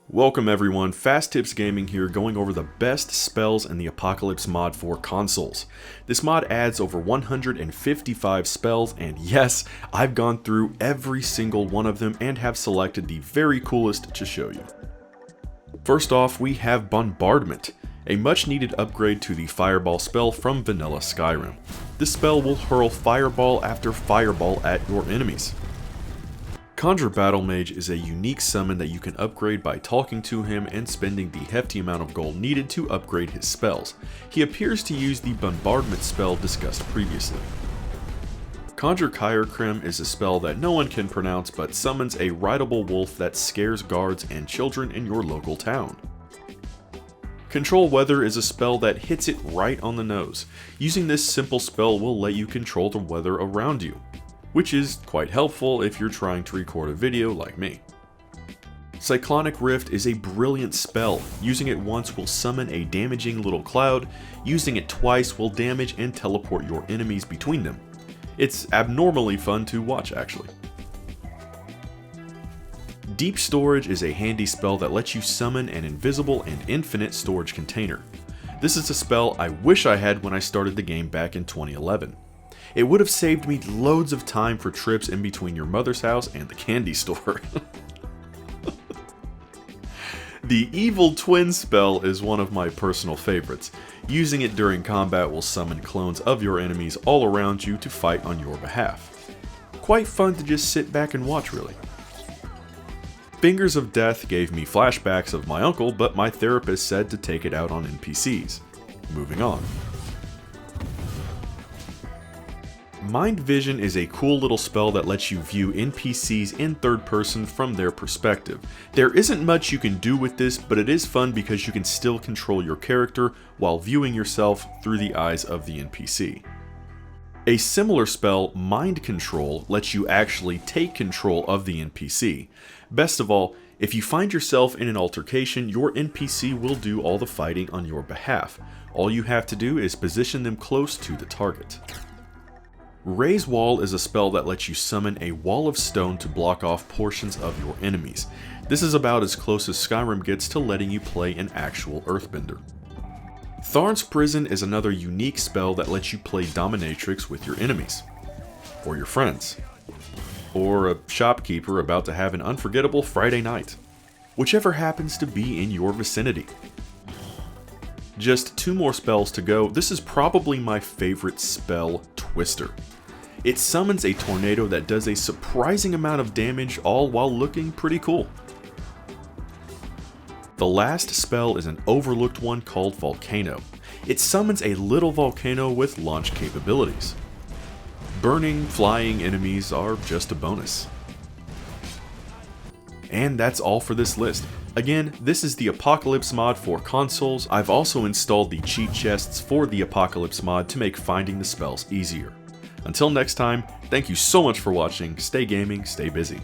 Welcome everyone, Fast Tips Gaming here, going over the best spells in the Apocalypse mod for consoles. This mod adds over 155 spells, and yes, I've gone through every single one of them and have selected the very coolest to show you. First off, we have Bombardment, a much needed upgrade to the Fireball spell from vanilla Skyrim. This spell will hurl fireball after fireball at your enemies. Conjure Battle Mage is a unique summon that you can upgrade by talking to him and spending the hefty amount of gold needed to upgrade his spells. He appears to use the Bombardment spell discussed previously. Conjure Kyrkrym is a spell that no one can pronounce but summons a rideable wolf that scares guards and children in your local town. Control Weather is a spell that hits it right on the nose. Using this simple spell will let you control the weather around you, which is quite helpful if you're trying to record a video like me. Cyclonic Rift is a brilliant spell. Using it once will summon a damaging little cloud. Using it twice will damage and teleport your enemies between them. It's abnormally fun to watch, actually. Deep Storage is a handy spell that lets you summon an invisible and infinite storage container. This is a spell I wish I had when I started the game back in 2011. It would have saved me loads of time for trips in between your mother's house and the candy store. The Evil Twin spell is one of my personal favorites. Using it during combat will summon clones of your enemies all around you to fight on your behalf. Quite fun to just sit back and watch, really. Fingers of Death gave me flashbacks of my uncle, but my therapist said to take it out on NPCs. Moving on. Mind Vision is a cool little spell that lets you view NPCs in third person from their perspective. There isn't much you can do with this, but it is fun because you can still control your character while viewing yourself through the eyes of the NPC. A similar spell, Mind Control, lets you actually take control of the NPC. Best of all, if you find yourself in an altercation, your NPC will do all the fighting on your behalf. All you have to do is position them close to the target. Raise Wall is a spell that lets you summon a wall of stone to block off portions of your enemies. This is about as close as Skyrim gets to letting you play an actual Earthbender. Tharn's Prison is another unique spell that lets you play dominatrix with your enemies, or your friends, or a shopkeeper about to have an unforgettable Friday night, whichever happens to be in your vicinity. Just 2 more spells to go. This is probably my favorite spell, Twister. It summons a tornado that does a surprising amount of damage, all while looking pretty cool. The last spell is an overlooked one called Volcano. It summons a little volcano with launch capabilities. Burning, flying enemies are just a bonus. And that's all for this list. Again, this is the Apocalypse mod for consoles. I've also installed the cheat chests for the Apocalypse mod to make finding the spells easier. Until next time, thank you so much for watching, stay gaming, stay busy.